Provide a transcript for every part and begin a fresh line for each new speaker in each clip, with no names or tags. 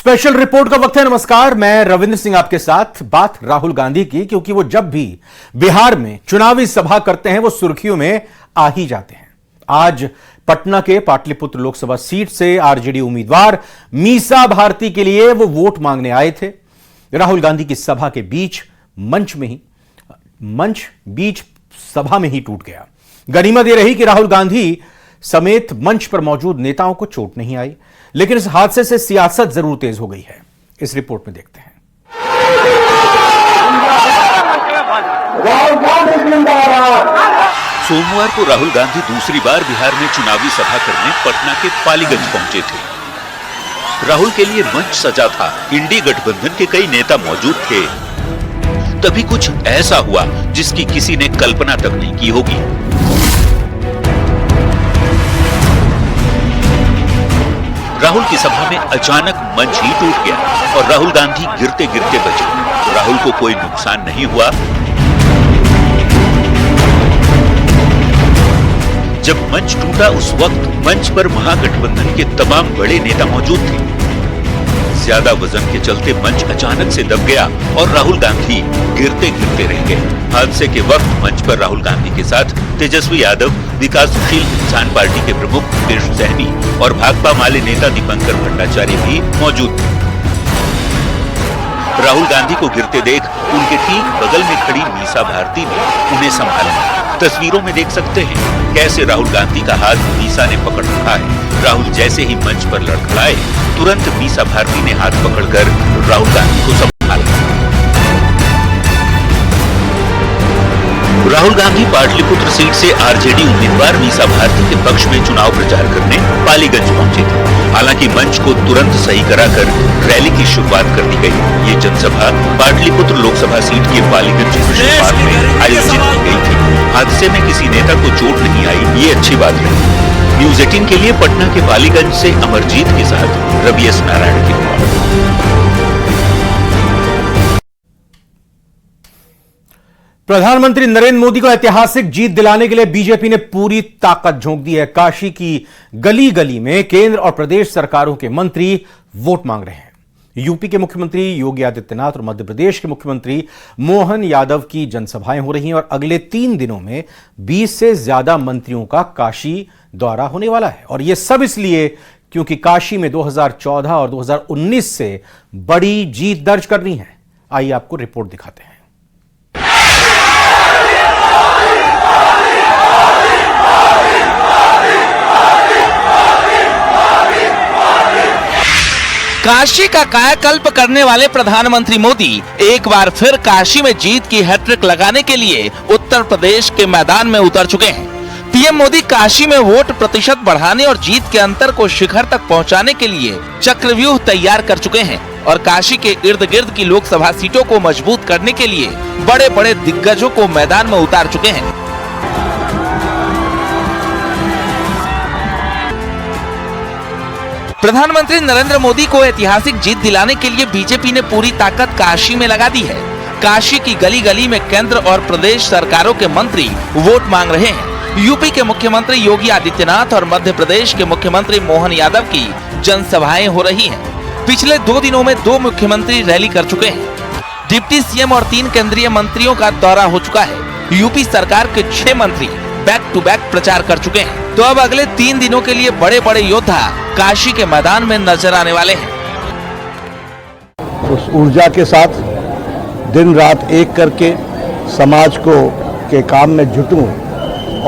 Special report का वक्त है। नमस्कार, मैं रविंद्र सिंह आपके साथ। बात राहुल गांधी की, क्योंकि वो जब भी बिहार में चुनावी सभा करते हैं वो सुर्खियों में आ ही जाते हैं। आज पटना के पाटलिपुत्र लोकसभा सीट से आरजेडी उम्मीदवार मीसा भारती के लिए वो वोट मांगने आए थे। राहुल गांधी की सभा के बीच बीच सभा में ही टूट गया। गनीमत यह रही कि राहुल गांधी समेत मंच पर मौजूद नेताओं को चोट नहीं आई, लेकिन इस हादसे से सियासत जरूर तेज हो गई है। इस रिपोर्ट में देखते हैं।
सोमवार को राहुल गांधी दूसरी बार बिहार में चुनावी सभा करने पटना के पालीगंज पहुंचे थे। राहुल के लिए मंच सजा था, इंडी गठबंधन के कई नेता मौजूद थे। तभी कुछ ऐसा हुआ जिसकी किसी ने कल्पना तक नहीं की होगी। राहुल की सभा में अचानक मंच ही टूट गया और राहुल गांधी गिरते गिरते बचे। राहुल को कोई नुकसान नहीं हुआ। जब मंच टूटा उस वक्त मंच पर महागठबंधन के तमाम बड़े नेता मौजूद थे। ज्यादा वजन के चलते मंच अचानक से दब गया और राहुल गांधी गिरते गिरते रह गए। हादसे के वक्त मंच पर राहुल गांधी के साथ तेजस्वी यादव, विकासशील इंसान पार्टी के प्रमुख मुकेश सहनी और भाकपा माले नेता दीपंकर भट्टाचार्य भी मौजूद थे। राहुल गांधी को गिरते देख उनके ठीक बगल में खड़ी मीसा भारती ने उन्हें संभाला। तस्वीरों में देख सकते हैं कैसे राहुल गांधी का हाथ मीसा ने पकड़ रखा है। राहुल जैसे ही मंच पर लड़खड़ाए, तुरंत मीसा भारती ने हाथ पकड़कर राहुल गांधी को संभाला। राहुल गांधी पाटलिपुत्र सीट से आरजेडी उम्मीदवार मीसा भारती के पक्ष में चुनाव प्रचार करने पालीगंज पहुंचे थे। हालांकि मंच को तुरंत सही कराकर रैली की शुरुआत कर दी गई। ये जनसभा पाटलिपुत्र लोकसभा सीट के पालीगंज कृष्ण पार्क में आयोजित की गई थी। हादसे में किसी नेता को चोट नहीं आई, ये अच्छी बात रही। न्यूज 18 के लिए पटना के पालीगंज से अमरजीत के साथ रवि एस नारायण की रिपोर्ट।
प्रधानमंत्री नरेंद्र मोदी को ऐतिहासिक जीत दिलाने के लिए बीजेपी ने पूरी ताकत झोंक दी है। काशी की गली गली में केंद्र और प्रदेश सरकारों के मंत्री वोट मांग रहे हैं। यूपी के मुख्यमंत्री योगी आदित्यनाथ और मध्य प्रदेश के मुख्यमंत्री मोहन यादव की जनसभाएं हो रही हैं और अगले 3 दिनों में 20 से ज्यादा मंत्रियों का काशी दौरा होने वाला है। और यह सब इसलिए क्योंकि काशी में 2014 और 2019 से बड़ी जीत दर्ज करनी है। आइए आपको रिपोर्ट दिखाते हैं।
काशी का कायाकल्प करने वाले प्रधानमंत्री मोदी एक बार फिर काशी में जीत की हैट्रिक लगाने के लिए उत्तर प्रदेश के मैदान में उतर चुके हैं। पीएम मोदी काशी में वोट प्रतिशत बढ़ाने और जीत के अंतर को शिखर तक पहुंचाने के लिए चक्रव्यूह तैयार कर चुके हैं और काशी के इर्द गिर्द की लोकसभा सीटों को मजबूत करने के लिए बड़े बड़े दिग्गजों को मैदान में उतार चुके हैं। प्रधानमंत्री नरेंद्र मोदी को ऐतिहासिक जीत दिलाने के लिए बीजेपी ने पूरी ताकत काशी में लगा दी है। काशी की गली गली में केंद्र और प्रदेश सरकारों के मंत्री वोट मांग रहे हैं। यूपी के मुख्यमंत्री योगी आदित्यनाथ और मध्य प्रदेश के मुख्यमंत्री मोहन यादव की जनसभाएं हो रही हैं। पिछले 2 दिनों में 2 मुख्यमंत्री रैली कर चुके हैं। डिप्टी सीएम और 3 केंद्रीय मंत्रियों का दौरा हो चुका है। यूपी सरकार के 6 मंत्री बैक टू बैक प्रचार कर चुके हैं। तो अब अगले 3 दिनों के लिए बड़े बड़े योद्धा काशी के मैदान में नजर आने वाले हैं।
उस ऊर्जा के साथ दिन रात एक करके समाज को के काम में जुटूं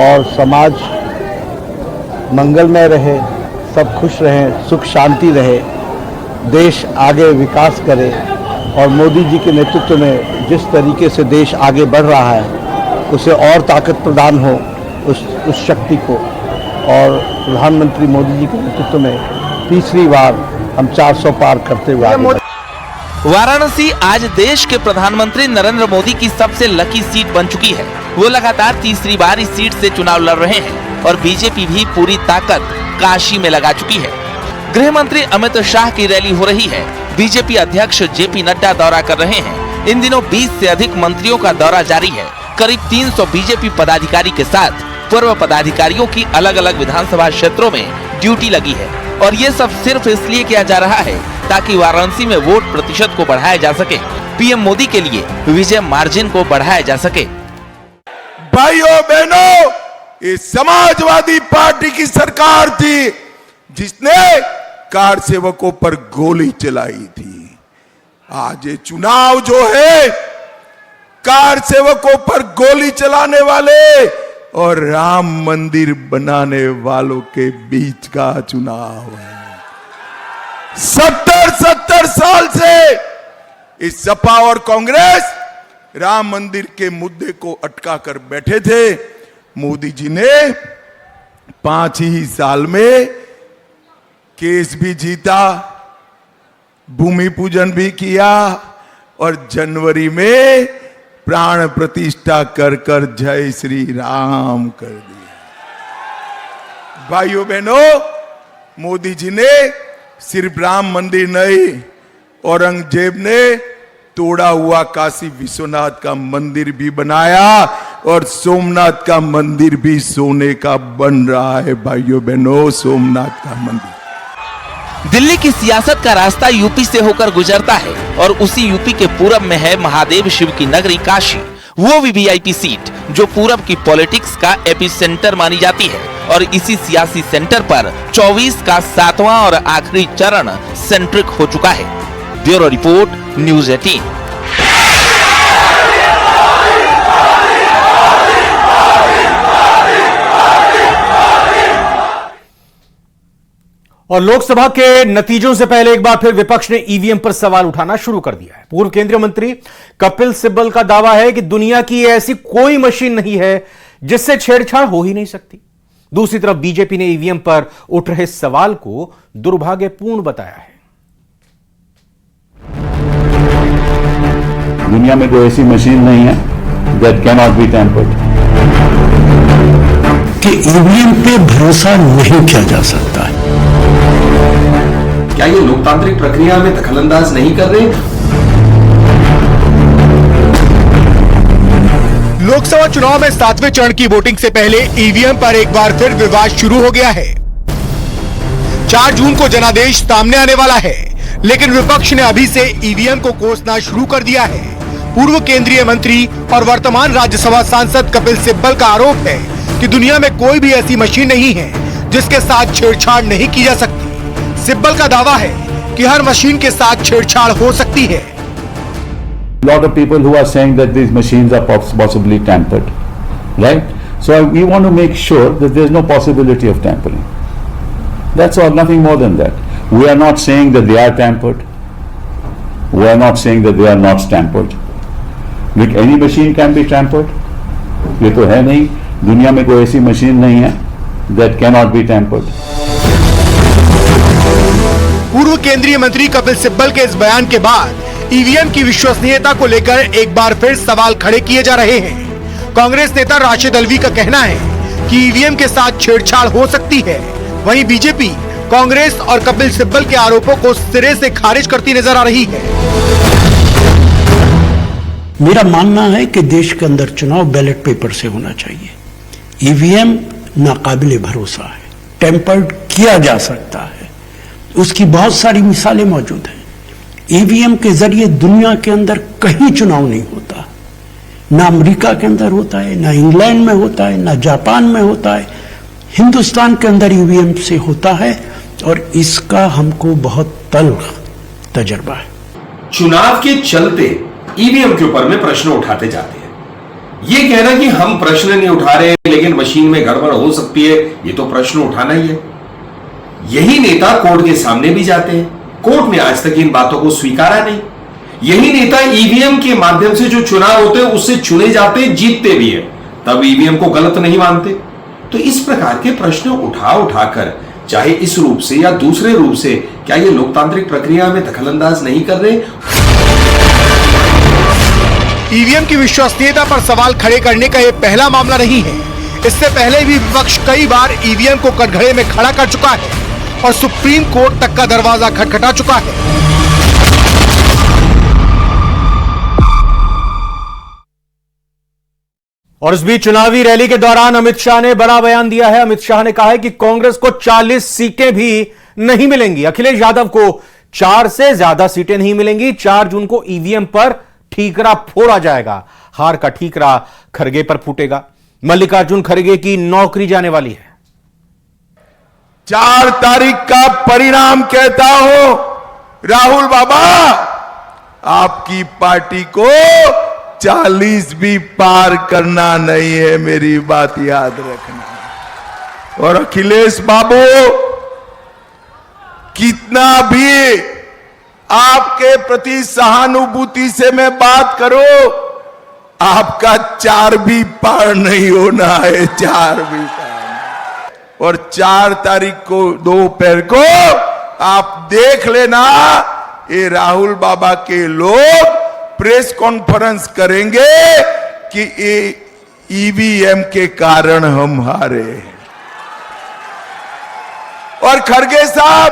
और समाज मंगलमय रहे, सब खुश रहें, सुख शांति रहे, देश आगे विकास करे। और मोदी जी के नेतृत्व में जिस तरीके से देश आगे बढ़ रहा है उसे और ताकत प्रदान हो उस शक्ति को। और प्रधानमंत्री मोदी जी के नेतृत्व में तीसरी बार हम 400 पार करते हुए आगे।
वाराणसी आज देश के प्रधानमंत्री नरेंद्र मोदी की सबसे लकी सीट बन चुकी है। वो लगातार तीसरी बार इस सीट से चुनाव लड़ रहे हैं और बीजेपी भी पूरी ताकत काशी में लगा चुकी है। गृह मंत्री अमित शाह की रैली हो रही है। बीजेपी अध्यक्ष जेपी नड्डा दौरा कर रहे हैं। इन दिनों 20 से अधिक मंत्रियों का दौरा जारी है। करीब 300 बीजेपी पदाधिकारी के साथ पूर्व पदाधिकारियों की अलग अलग विधानसभा क्षेत्रों में ड्यूटी लगी है और ये सब सिर्फ इसलिए किया जा रहा है ताकि वाराणसी में वोट प्रतिशत को बढ़ाया जा सके। पीएम मोदी के लिए विजय मार्जिन को बढ़ाया जा सके।
भाइयों बहनों, ये समाजवादी पार्टी की सरकार थी जिसने कार सेवकों पर गोली चलाई थी। आज ये चुनाव जो है कार सेवकों पर गोली चलाने वाले और राम मंदिर बनाने वालों के बीच का चुनाव है। 70 साल से इस सपा और कांग्रेस राम मंदिर के मुद्दे को अटका कर बैठे थे। मोदी जी ने 5 ही साल में केस भी जीता, भूमि पूजन भी किया और जनवरी में प्राण प्रतिष्ठा कर कर जय श्री राम कर दिया। भाइयों बहनों, मोदी जी ने सिर्फ राम मंदिर नहीं, औरंगजेब ने तोड़ा हुआ काशी विश्वनाथ का मंदिर भी बनाया और सोमनाथ का मंदिर भी सोने का बन रहा है। भाइयों बहनों, सोमनाथ का मंदिर।
दिल्ली की सियासत का रास्ता यूपी से होकर गुजरता है और उसी यूपी के पूरब में है महादेव शिव की नगरी काशी। वो भी वीआईपी सीट जो पूरब की पॉलिटिक्स का एपिसेंटर मानी जाती है और इसी सियासी सेंटर पर 24 का 7वां और आखिरी चरण सेंट्रिक हो चुका है। Bureau report, news 18।
और लोकसभा के नतीजों से पहले एक बार फिर विपक्ष ने ईवीएम पर सवाल उठाना शुरू कर दिया है। पूर्व केंद्रीय मंत्री कपिल सिब्बल का दावा है कि दुनिया की ऐसी कोई मशीन नहीं है जिससे छेड़छाड़ हो ही नहीं सकती। दूसरी तरफ बीजेपी ने ईवीएम पर उठ रहे सवाल को दुर्भाग्यपूर्ण बताया है।
दुनिया में कोई ऐसी मशीन नहीं है that can not be tempered.
कि ईवीएम पे भरोसा नहीं किया जा सकता है।
क्या ये लोकतांत्रिक प्रक्रिया में दखलंदाज नहीं कर रहे?
लोकसभा चुनाव में 7वें चरण की वोटिंग से पहले ईवीएम पर एक बार फिर विवाद शुरू हो गया है। 4 जून को जनादेश सामने आने वाला है, लेकिन विपक्ष ने अभी से ईवीएम को कोसना शुरू कर दिया है। पूर्व केंद्रीय मंत्री और वर्तमान राज्यसभा सांसद कपिल सिब्बल का आरोप है कि दुनिया में कोई भी ऐसी मशीन नहीं है जिसके साथ छेड़छाड़ नहीं की जा सकती। सिब्बल का दावा है कि हर मशीन के साथ छेड़छाड़ हो सकती है।
Lot of people who are saying that these machines are possibly tampered, right? So we want to make sure that there is no possibility of tampering. That's all, nothing more than that. We are not saying that they are tampered. We are not saying that they are not tampered. Like any machine can be tampered. ये तो है नहीं, दुनिया में कोई ऐसी machine नहीं है that cannot be tampered.
पूर्व केंद्रीय मंत्री कपिल सिब्बल के इस बयान के बाद ईवीएम की विश्वसनीयता को लेकर एक बार फिर सवाल खड़े किए जा रहे हैं। कांग्रेस नेता राशिद अल्वी का कहना है कि ईवीएम के साथ छेड़छाड़ हो सकती है। वहीं बीजेपी कांग्रेस और कपिल सिब्बल के आरोपों को सिरे से खारिज करती नजर आ रही है।
मेरा मानना है कि देश के अंदर चुनाव बैलेट पेपर से होना चाहिए। ईवीएम नाकाबिले भरोसा है, टेम्पर्ड किया जा सकता है, उसकी बहुत सारी मिसालें मौजूद हैं। ईवीएम के जरिए दुनिया के अंदर कहीं चुनाव नहीं होता, ना अमेरिका के अंदर होता है, ना इंग्लैंड में होता है, ना जापान में होता है। हिंदुस्तान के अंदर ईवीएम से होता है और इसका हमको बहुत तल्ख तजर्बा है।
चुनाव के चलते ईवीएम के ऊपर में प्रश्न उठाते जाते हैं। ये कहना कि हम प्रश्न नहीं उठा रहे लेकिन मशीन में गड़बड़ हो सकती है, ये तो प्रश्न उठाना ही है। यही नेता कोर्ट के सामने भी जाते हैं, कोर्ट ने आज तक इन बातों को स्वीकारा नहीं। यही नेता ईवीएम के माध्यम से जो चुनाव होते हैं उससे चुने जाते हैं, जीतते भी है, तब ईवीएम को गलत नहीं मानते। तो इस प्रकार के प्रश्न उठाकर चाहे इस रूप से या दूसरे रूप से, क्या ये लोकतांत्रिक प्रक्रिया में दखलंदाज नहीं कर रहे?
ईवीएम की विश्वसनीयता पर सवाल खड़े करने का यह पहला मामला नहीं है। इससे पहले भी विपक्ष कई बार ईवीएम को कटघरे में खड़ा कर चुका है और सुप्रीम कोर्ट तक का दरवाजा खटखटा चुका है।
और इस बीच चुनावी रैली के दौरान अमित शाह ने बड़ा बयान दिया है। अमित शाह ने कहा है कि कांग्रेस को 40 सीटें भी नहीं मिलेंगी। अखिलेश यादव को 4 से ज्यादा सीटें नहीं मिलेंगी। 4 जून को ईवीएम पर ठीकरा फोड़ा जाएगा। हार का ठीकरा खरगे पर फूटेगा। मल्लिकार्जुन खरगे की नौकरी जाने वाली है।
4 तारीख का परिणाम कहता हूं, राहुल बाबा, आपकी पार्टी को 40 भी पार करना नहीं है, मेरी बात याद रखना। और अखिलेश बाबू, कितना भी आपके प्रति सहानुभूति से मैं बात करूं, आपका 4 भी पार नहीं होना है, 4 भी पार। और 4 तारीख को दोपहर को आप देख लेना, ये राहुल बाबा के लोग प्रेस कॉन्फ्रेंस करेंगे कि ये ईवीएम के कारण हम हारे। और खरगे साहब,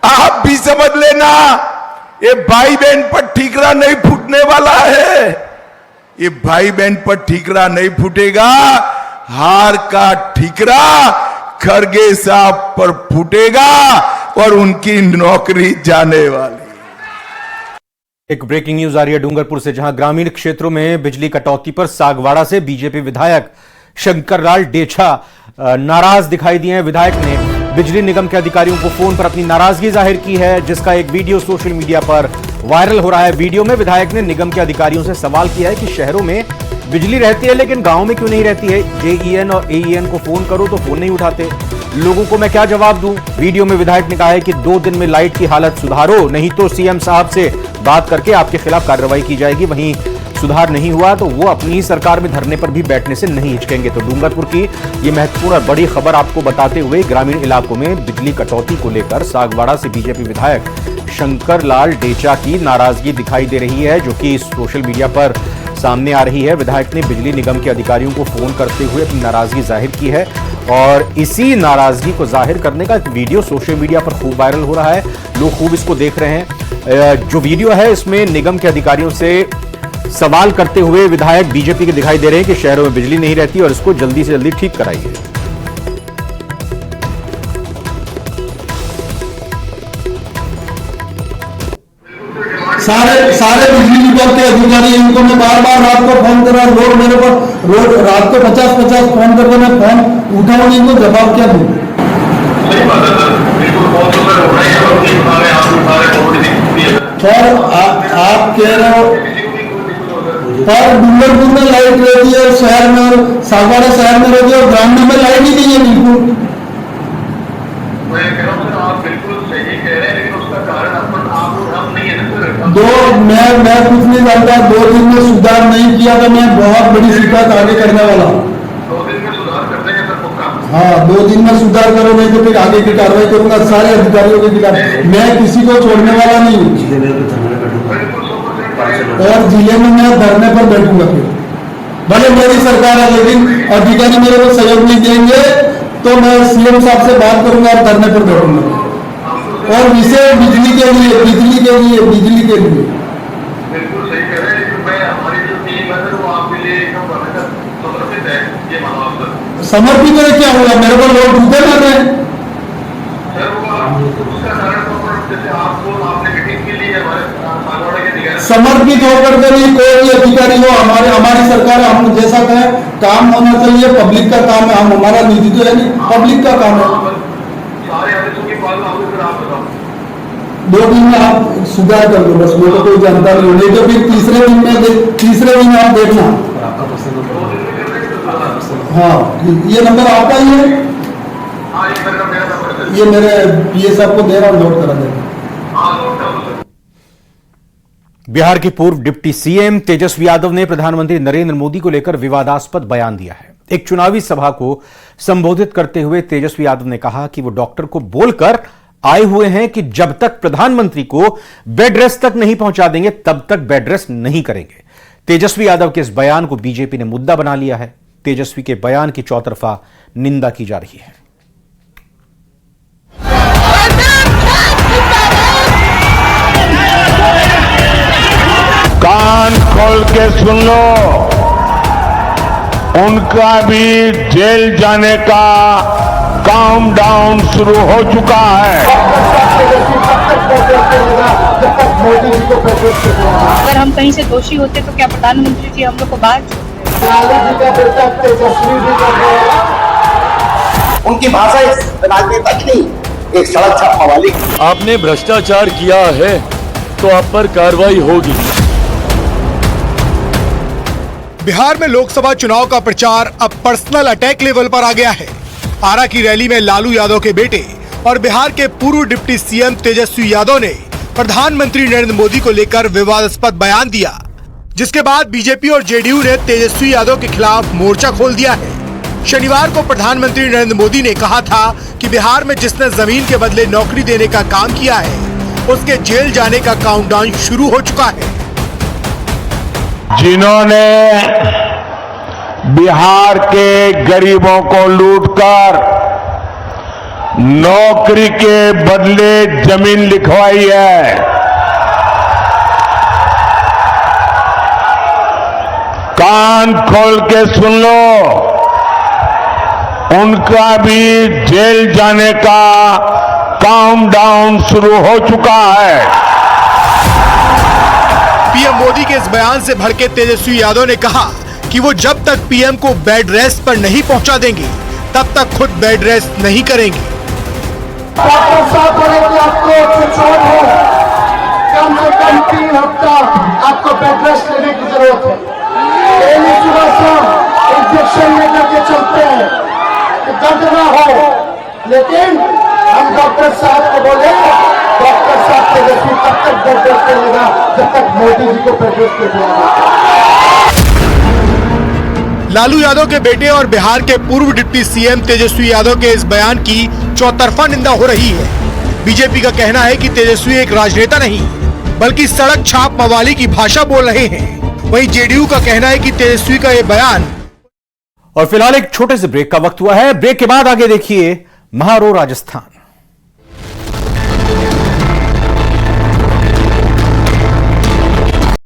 आप भी समझ लेना, ये भाई बहन पर ठीकरा नहीं फूटने वाला है। ये भाई बहन पर ठीकरा नहीं फूटेगा, हार का ठीकरा खरगे साहब पर फूटेगा और उनकी नौकरी जाने वाली।
एक ब्रेकिंग न्यूज आ रही है डूंगरपुर से, जहां ग्रामीण क्षेत्रों में बिजली कटौती पर सागवाड़ा से बीजेपी विधायक शंकरलाल डेछा नाराज दिखाई दिए हैं। विधायक ने बिजली निगम के अधिकारियों को फोन पर अपनी नाराजगी जाहिर की है, जिसका एक वीडियो सोशल मीडिया पर वायरल हो रहा है। वीडियो में विधायक ने निगम के अधिकारियों से सवाल किया है कि शहरों में बिजली रहती है लेकिन गांव में क्यों नहीं रहती है। जेईएन और एईएन को फोन करो तो फोन नहीं उठाते, लोगों को मैं क्या जवाब दूं। वीडियो में विधायक ने कहा है कि 2 दिन में लाइट की हालत सुधारो, नहीं तो सीएम साहब से बात करके आपके खिलाफ कार्रवाई की जाएगी। वहीं सुधार नहीं हुआ तो वो अपनी ही सरकार में धरने पर भी बैठने से नहीं हिचकेंगे। तो डूंगरपुर की ये महत्वपूर्ण और बड़ी खबर आपको बताते हुए, ग्रामीण इलाकों में बिजली कटौती को लेकर सागवाड़ा से बीजेपी विधायक शंकरलाल डेछा की नाराजगी दिखाई दे रही है, जो कि सोशल मीडिया पर सामने आ रही है। विधायक ने बिजली निगम के अधिकारियों को फोन करते हुए अपनी नाराजगी जाहिर की है और इसी नाराजगी को जाहिर करने का एक वीडियो सोशल मीडिया पर खूब वायरल हो रहा है। लोग खूब इसको देख रहे हैं। जो वीडियो है इसमें निगम के अधिकारियों से सवाल करते हुए विधायक बीजेपी के दिखाई दे रहे हैं कि शहरों में बिजली नहीं रहती और इसको जल्दी से जल्दी ठीक कराइए।
सारे बिजली विभाग के अधिकारी, इनको मैं बार बार रात को फोन कर रहा हूँ, लोग मेरे पर रोज रात को 50-50 फोन करके मैं फोन उठाऊं नहीं, इनको जवाब क्या दूं। सर आप कह रहे हो पर डूंगरपुर में लाइट रहती है, शहर में सागवाड़ा शहर में रहती है और ग्रामीण में लाइट ही नहीं है बिल्कुल। मैं कुछ नहीं जानता। 2 दिन में सुधार नहीं किया तो मैं बहुत बड़ी शिकायत आगे करने वाला हूँ।
2 दिन में सुधार कर देंगे सर पक्का।
हाँ, 2 दिन में सुधार करो, नहीं तो फिर आगे की कार्रवाई करूंगा सारे अधिकारियों के खिलाफ। मैं किसी को छोड़ने वाला नहीं हूँ और जिले में मैं धरने पर बैठूंगा। फिर भले मेरी सरकार है लेकिन अधिकारी मेरे को सहयोग नहीं देंगे तो मैं सीएम साहब से बात करूंगा और धरने पर बैठूंगा। और विशेष बिजली के लिए
बिल्कुल सही कह रहे हैं। मैं हमारी जो टीम है वो आपके लिए एकदम समर्पित है, ये मानो आप सर।
समर्पित है क्या हुआ, मेरे को लोग ढूंढे ना रहे
सर। वो उसका कारण जैसे आपने मीटिंग के लिए हमारे सागवाड़ा के अधिकारी
समर्पित होकर के भी कोई भी अधिकारी हो, हमारी सरकार हम जैसा कहें काम होना चाहिए। पब्लिक का काम है, हम हमारा निधि तो है नहीं, पब्लिक का काम है।
सारे आदेशों की पालना होगी। फिर आप बताओ
2 दिन में आप सुधार कर दो, बस मेरे को कोई जानकारी नहीं तो फिर तीसरे दिन आप देखना। हाँ, ये नंबर आपका ही है। ये मेरे पीए साहब को दे रहा हूँ, नोट करा देना।
बिहार के पूर्व डिप्टी सीएम तेजस्वी यादव ने प्रधानमंत्री नरेंद्र मोदी को लेकर विवादास्पद बयान दिया है। एक चुनावी सभा को संबोधित करते हुए तेजस्वी यादव ने कहा कि वो डॉक्टर को बोलकर आए हुए हैं कि जब तक प्रधानमंत्री को बेड रेस्ट तक नहीं पहुंचा देंगे तब तक बेड रेस्ट नहीं करेंगे। तेजस्वी यादव के इस बयान को बीजेपी ने मुद्दा बना लिया है। तेजस्वी के बयान की चौतरफा निंदा की जा रही है।
कान खोल के सुन लो, उनका भी जेल जाने का काउंटडाउन शुरू हो चुका है।
तक पेट्रोल चलेगा, जब तक मोदी जी को पेट्रोल चलेगा।
अगर हम कहीं से दोषी होते तो क्या प्रधानमंत्री जी हम लोग को बाहर
लालू जी का बेटा तेजस्वी जी कर रहे हैं।
उनकी भाषा एक राजनेता की नहीं, एक सड़क छाप मवाली की।
आपने भ्रष्टाचार किया है तो आप पर कार्रवाई होगी।
बिहार में लोकसभा चुनाव का प्रचार अब पर्सनल अटैक लेवल पर आ गया है। आरा की रैली में लालू यादव के बेटे और बिहार के पूर्व डिप्टी सीएम तेजस्वी यादव ने प्रधानमंत्री नरेंद्र मोदी को लेकर विवादास्पद बयान दिया, जिसके बाद बीजेपी और जेडीयू ने तेजस्वी यादव के खिलाफ मोर्चा खोल दिया है। शनिवार को प्रधानमंत्री नरेंद्र मोदी ने कहा था कि बिहार में जिसने जमीन के बदले नौकरी देने का काम किया है, उसके जेल जाने का काउंटडाउन शुरू हो चुका है।
जिन्होंने बिहार के गरीबों को लूटकर नौकरी के बदले जमीन लिखवाई है, कान खोल के सुन लो, उनका भी जेल जाने का काउंटडाउन शुरू हो चुका है।
पीएम मोदी के इस बयान से भड़के तेजस्वी यादव ने कहा कि वो जब तक पीएम को बेड रेस्ट पर नहीं पहुंचा देंगे, तब तक खुद बेड रेस्ट नहीं करेंगे।
डॉक्टर साहब बोले कि आपको चोट हो, कम से कम 3 हफ्ता आपको बेड रेस्ट लेने की जरूरत है। डेली सुबह शाम इंजेक्शन लेकर के चलते हैं कि दर्द ना हो, लेकिन हम डॉक्टर साहब को बोले डॉक्टर साहब तेजस्वी तब तक बेड रेस्ट करेगा जब तक मोदी जी को बेड रेस्ट देगा।
लालू यादव के बेटे और बिहार के पूर्व डिप्टी सीएम तेजस्वी यादव के इस बयान की चौतरफा निंदा हो रही है। बीजेपी का कहना है कि तेजस्वी एक राजनेता नहीं, बल्कि सड़क छाप मवाली की भाषा बोल रहे हैं। वहीं जेडीयू का कहना है कि तेजस्वी का ये बयान।
और फिलहाल एक छोटे से ब्रेक का वक्त हुआ है। ब्रेक के बाद आगे देखिए महारो राजस्थान।